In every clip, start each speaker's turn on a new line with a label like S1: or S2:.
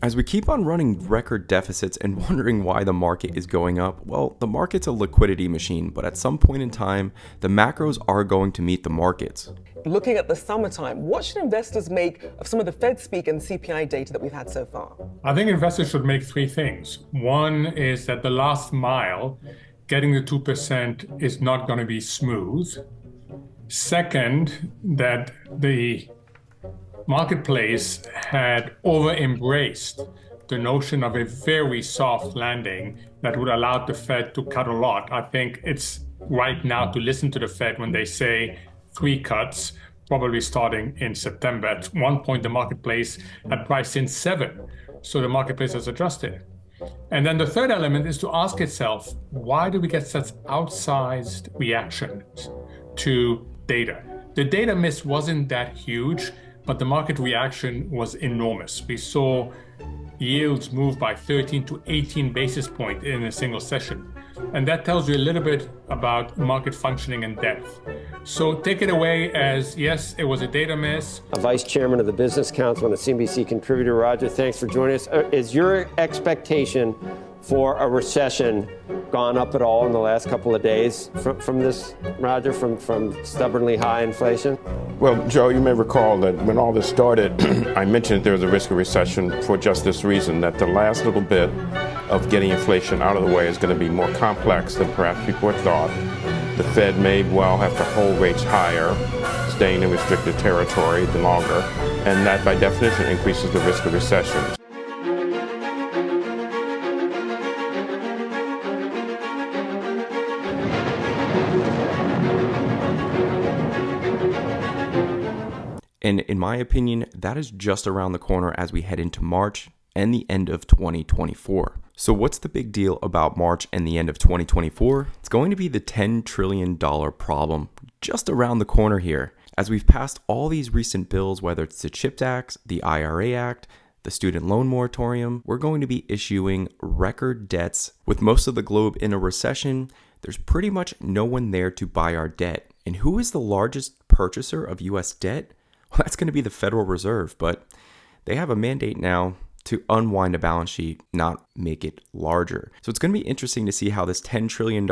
S1: As we keep on running record deficits and wondering why the market is going up, well, the market's a liquidity machine, but at some point in time, the macros are going to meet the markets.
S2: Looking at the summertime, what should investors make of some of the Fed speak and CPI data that we've had so far?
S3: I think investors should make three things. One is that the last mile, getting the 2%, is not going to be smooth. Second, that the marketplace had over-embraced the notion of a very soft landing that would allow the Fed to cut a lot. I think it's right now to listen to the Fed when they say 3 cuts, probably starting in September. At one point, the marketplace had priced in 7, so the marketplace has adjusted. And then the third element is to ask itself, why do we get such outsized reactions to data? The data miss wasn't that huge, but the market reaction was enormous. We saw yields move by 13 to 18 basis points in a single session. And that tells you a little bit about market functioning and depth. So take it away as, yes, it was a data miss.
S4: A vice chairman of the Business Council and a CNBC contributor. Roger, thanks for joining us. Is your expectation for a recession gone up at all in the last couple of days from this, Roger, from stubbornly high inflation?
S5: Well, Joe, you may recall that when all this started, I mentioned there was a risk of recession for just this reason, that the last little bit of getting inflation out of the way is going to be more complex than perhaps people had thought. The Fed may well have to hold rates higher, staying in restricted territory the longer, and that by definition increases the risk of recession.
S1: And in my opinion, that is just around the corner as we head into March and the end of 2024. So what's the big deal about March and the end of 2024? It's going to be the $10 trillion problem just around the corner here. As we've passed all these recent bills, whether it's the CHIPS Act, the IRA Act, the student loan moratorium, we're going to be issuing record debts. With most of the globe in a recession, there's pretty much no one there to buy our debt. And who is the largest purchaser of US debt? Well, that's going to be the Federal Reserve, but they have a mandate now to unwind a balance sheet, not make it larger. So it's going to be interesting to see how this $10 trillion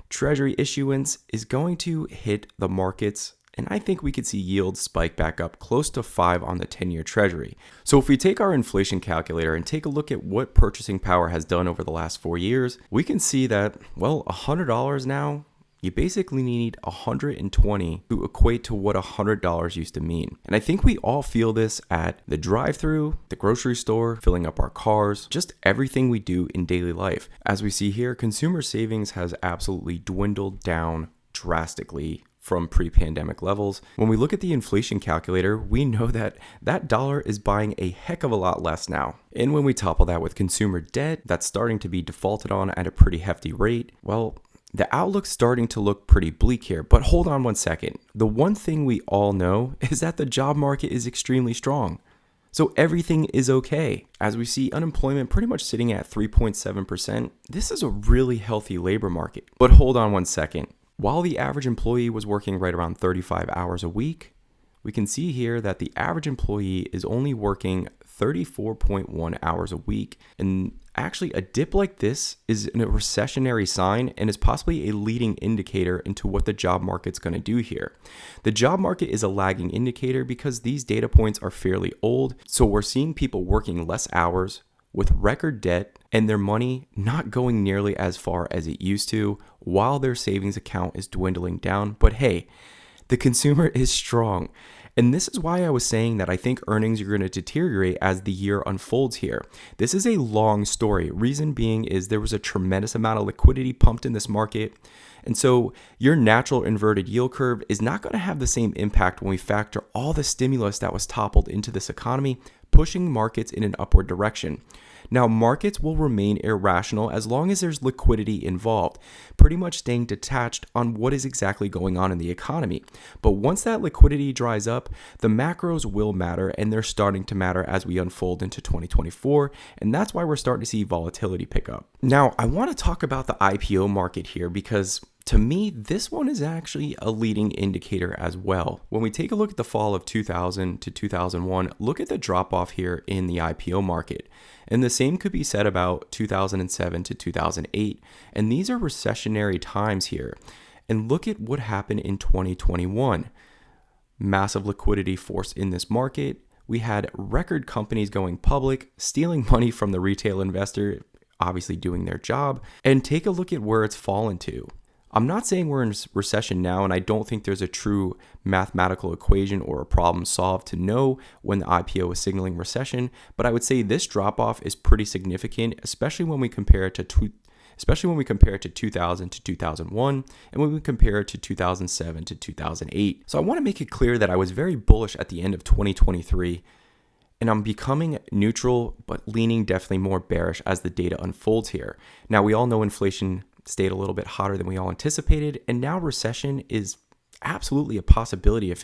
S1: Treasury issuance is going to hit the markets. And I think we could see yields spike back up close to 5 on the 10-year Treasury. So if we take our inflation calculator and take a look at what purchasing power has done over the last 4 years, we can see that, well, $100 now, you basically need 120 to equate to what $100 used to mean. And I think we all feel this at the drive-thru, the grocery store, filling up our cars, just everything we do in daily life. As we see here, consumer savings has absolutely dwindled down drastically from pre-pandemic levels. When we look at the inflation calculator, we know that that dollar is buying a heck of a lot less now. And when we topple that with consumer debt that's starting to be defaulted on at a pretty hefty rate, well, the outlook's starting to look pretty bleak here, but hold on one second. The one thing we all know is that the job market is extremely strong. So everything is okay. As we see unemployment pretty much sitting at 3.7%, this is a really healthy labor market. But hold on one second. While the average employee was working right around 35 hours a week, we can see here that the average employee is only working 34.1 hours a week. And actually, a dip like this is a recessionary sign and is possibly a leading indicator into what the job market's going to do here. The job market is a lagging indicator because these data points are fairly old. So we're seeing people working less hours with record debt and their money not going nearly as far as it used to while their savings account is dwindling down. But hey, the consumer is strong. And this is why I was saying that I think earnings are going to deteriorate as the year unfolds here. This is a long story. Reason being is there was a tremendous amount of liquidity pumped in this market. And so your natural inverted yield curve is not going to have the same impact when we factor all the stimulus that was toppled into this economy, pushing markets in an upward direction. Now, markets will remain irrational as long as there's liquidity involved, pretty much staying detached on what is exactly going on in the economy. But once that liquidity dries up, the macros will matter, and they're starting to matter as we unfold into 2024, and that's why we're starting to see volatility pick up. Now, I want to talk about the IPO market here because To me, this one is actually a leading indicator as well. When we take a look at the fall of 2000 to 2001, look at the drop off here in the IPO market. And the same could be said about 2007 to 2008. And these are recessionary times here. And look at what happened in 2021. Massive liquidity force in this market. We had record companies going public, stealing money from the retail investor, obviously doing their job. And take a look at where it's fallen to. I'm not saying we're in recession now, and I don't think there's a true mathematical equation or a problem solved to know when the IPO is signaling recession, but I would say this drop-off is pretty significant, especially when we compare it to 2000 to 2001, and when we compare it to 2007 to 2008. So I want to make it clear that I was very bullish at the end of 2023, and I'm becoming neutral, but leaning definitely more bearish as the data unfolds here. Now, we all know inflation stayed a little bit hotter than we all anticipated, and now recession is absolutely a possibility if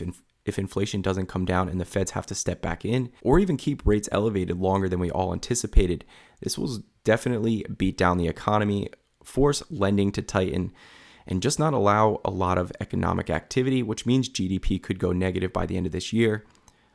S1: inflation doesn't come down and the Feds have to step back in or even keep rates elevated longer than we all anticipated. This will definitely beat down the economy, force lending to tighten, and just not allow a lot of economic activity, which means GDP could go negative by the end of this year.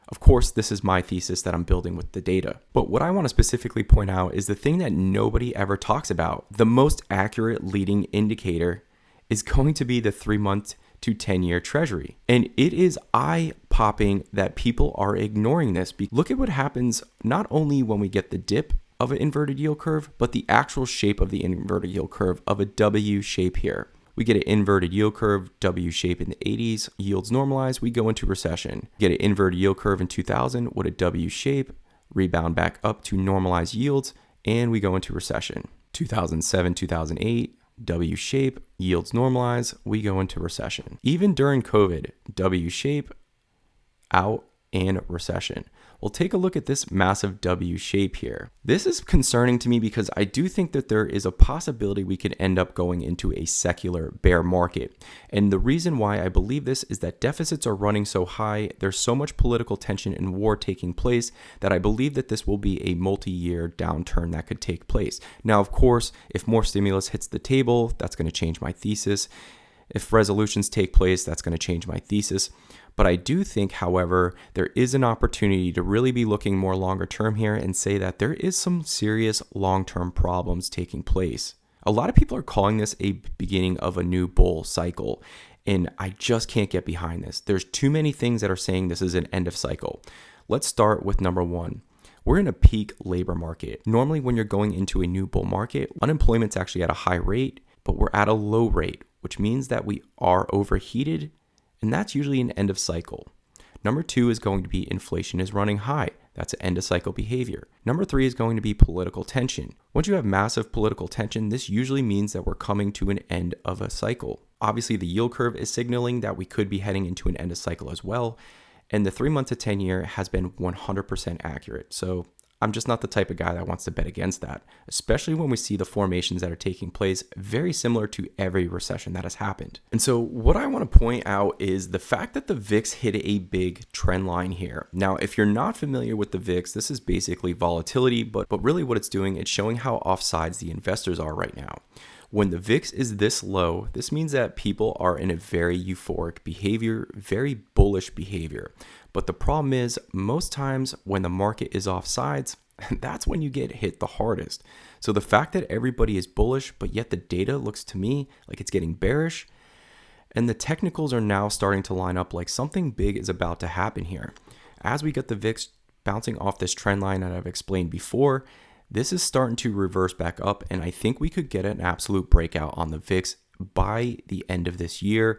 S1: Of course, this is my thesis that I'm building with the data. But what I want to specifically point out is the thing that nobody ever talks about. The most accurate leading indicator is going to be the 3-month to 10-year treasury. And it is eye-popping that people are ignoring this. Look at what happens not only when we get the dip of an inverted yield curve, but the actual shape of the inverted yield curve of a W shape here. We get an inverted yield curve, W shape in the 80s, yields normalize, we go into recession. Get an inverted yield curve in 2000 with a W shape, rebound back up to normalized yields, and we go into recession. 2007, 2008, W shape, yields normalize, we go into recession. Even during COVID, W shape, out, and recession. Well, take a look at this massive W shape here. This is concerning to me because I do think that there is a possibility we could end up going into a secular bear market. And the reason why I believe this is that deficits are running so high, there's so much political tension and war taking place that I believe that this will be a multi-year downturn that could take place. Now, of course, if more stimulus hits the table, that's going to change my thesis. If resolutions take place, that's going to change my thesis. But I do think, however, there is an opportunity to really be looking more longer term here and say that there is some serious long-term problems taking place. A lot of people are calling this a beginning of a new bull cycle, and I just can't get behind this. There's too many things that are saying this is an end of cycle. Let's start with number one. We're in a peak labor market. Normally, when you're going into a new bull market, unemployment's actually at a high rate, but we're at a low rate, which means that we are overheated, and that's usually an end of cycle. Number two is going to be inflation is running high. That's an end of cycle behavior. Number three is going to be political tension. Once you have massive political tension, this usually means that we're coming to an end of a cycle. Obviously, the yield curve is signaling that we could be heading into an end of cycle as well. And the 3-month to 10-year has been 100% accurate. So I'm just not the type of guy that wants to bet against that, especially when we see the formations that are taking place very similar to every recession that has happened. And so what I want to point out is the fact that the VIX hit a big trend line here. Now, if you're not familiar with the VIX, this is basically volatility, but really what it's doing, it's showing how offsides the investors are right now. When the VIX is this low, this means that people are in a very euphoric behavior, very bullish behavior. But the problem is, most times when the market is off sides, that's when you get hit the hardest. So the fact that everybody is bullish, but yet the data looks to me like it's getting bearish, and the technicals are now starting to line up like something big is about to happen here. As we get the VIX bouncing off this trend line that I've explained before, this is starting to reverse back up, and I think we could get an absolute breakout on the VIX by the end of this year,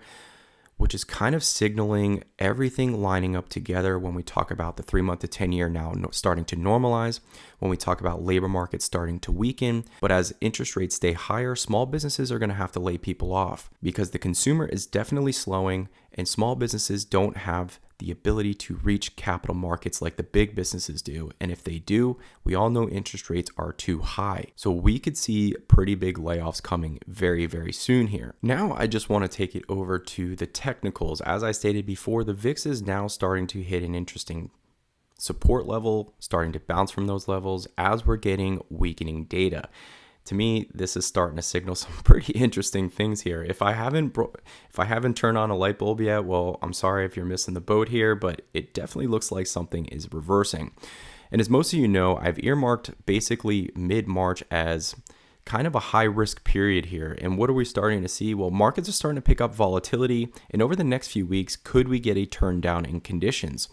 S1: which is kind of signaling everything lining up together when we talk about the 3-month to 10-year now starting to normalize, when we talk about labor markets starting to weaken. But as interest rates stay higher, small businesses are going to have to lay people off because the consumer is definitely slowing, and small businesses don't have the ability to reach capital markets like the big businesses do. And if they do, we all know interest rates are too high. So we could see pretty big layoffs coming very, very soon here. Now, I just want to take it over to the technicals. As I stated before, the VIX is now starting to hit an interesting support level, starting to bounce from those levels as we're getting weakening data. To me, this is starting to signal some pretty interesting things here. If I haven't turned on a light bulb yet, well, I'm sorry if you're missing the boat here, but it definitely looks like something is reversing. And as most of you know, I've earmarked basically mid-March as kind of a high risk period here. And what are we starting to see? Well, markets are starting to pick up volatility, and over the next few weeks, could we get a turn down in conditions?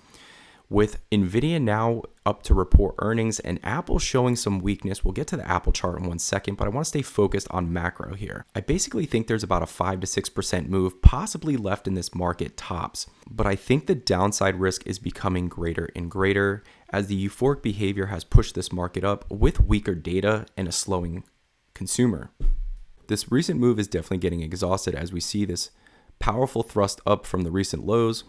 S1: With Nvidia now up to report earnings and Apple showing some weakness, we'll get to the Apple chart in 1 second, but I want to stay focused on macro here. I basically think there's about a 5 to 6% move possibly left in this market tops, but I think the downside risk is becoming greater and greater as the euphoric behavior has pushed this market up with weaker data and a slowing consumer. This recent move is definitely getting exhausted as we see this powerful thrust up from the recent lows.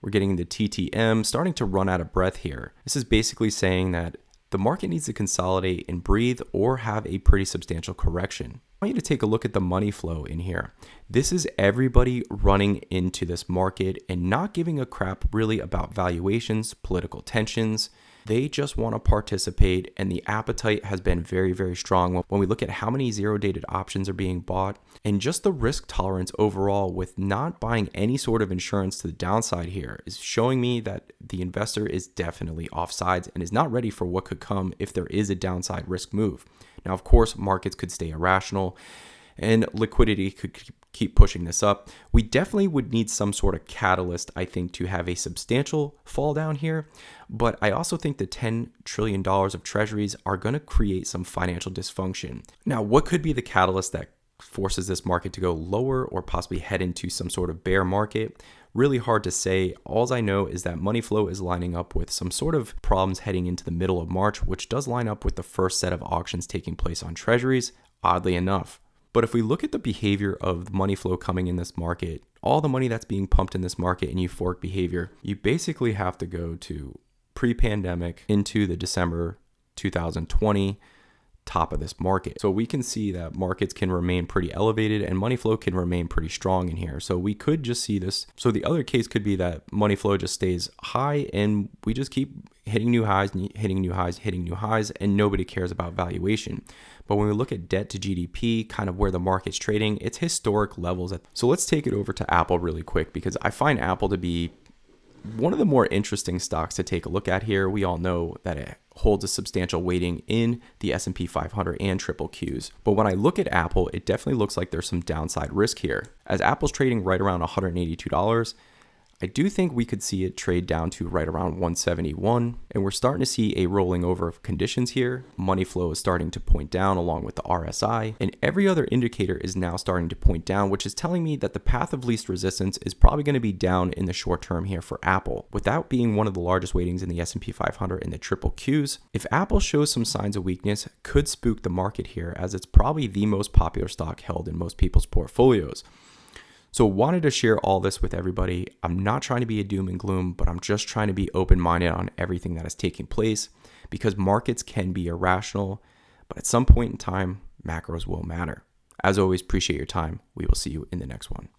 S1: We're getting the TTM starting to run out of breath here. This is basically saying that the market needs to consolidate and breathe or have a pretty substantial correction. I want you to take a look at the money flow in here. This is everybody running into this market and not giving a crap really about valuations, political tensions. They just want to participate, and the appetite has been very, very strong. When we look at how many zero-dated options are being bought and just the risk tolerance overall with not buying any sort of insurance to the downside here is showing me that the investor is definitely offsides and is not ready for what could come if there is a downside risk move. Now, of course, markets could stay irrational and liquidity could keep pushing this up. We definitely would need some sort of catalyst, I think, to have a substantial fall down here. But I also think the $10 trillion of treasuries are going to create some financial dysfunction. Now, what could be the catalyst that forces this market to go lower or possibly head into some sort of bear market? Really hard to say. All I know is that money flow is lining up with some sort of problems heading into the middle of March, which does line up with the first set of auctions taking place on treasuries, oddly enough. But if we look at the behavior of the money flow coming in this market, all the money that's being pumped in this market in euphoric behavior, you basically have to go to pre-pandemic into the December 2020 top of this market. So we can see that markets can remain pretty elevated and money flow can remain pretty strong in here. So we could just see this. So the other case could be that money flow just stays high and we just keep hitting new highs, hitting new highs, hitting new highs, and nobody cares about valuation. But when we look at debt to GDP, kind of where the market's trading, it's historic levels. So let's take it over to Apple really quick because I find Apple to be one of the more interesting stocks to take a look at here. We all know that it holds a substantial weighting in the S&P 500 and triple Qs. But when I look at Apple, it definitely looks like there's some downside risk here. As Apple's trading right around $182, I do think we could see it trade down to right around 171, and we're starting to see a rolling over of conditions here. Money flow is starting to point down along with the RSI, and every other indicator is now starting to point down, which is telling me that the path of least resistance is probably going to be down in the short term here for Apple. Without being one of the largest weightings in the S&P 500 and the triple Qs, if Apple shows some signs of weakness, could spook the market here as it's probably the most popular stock held in most people's portfolios. So wanted to share all this with everybody. I'm not trying to be a doom and gloom, but I'm just trying to be open-minded on everything that is taking place because markets can be irrational, but at some point in time, macros will matter. As always, appreciate your time. We will see you in the next one.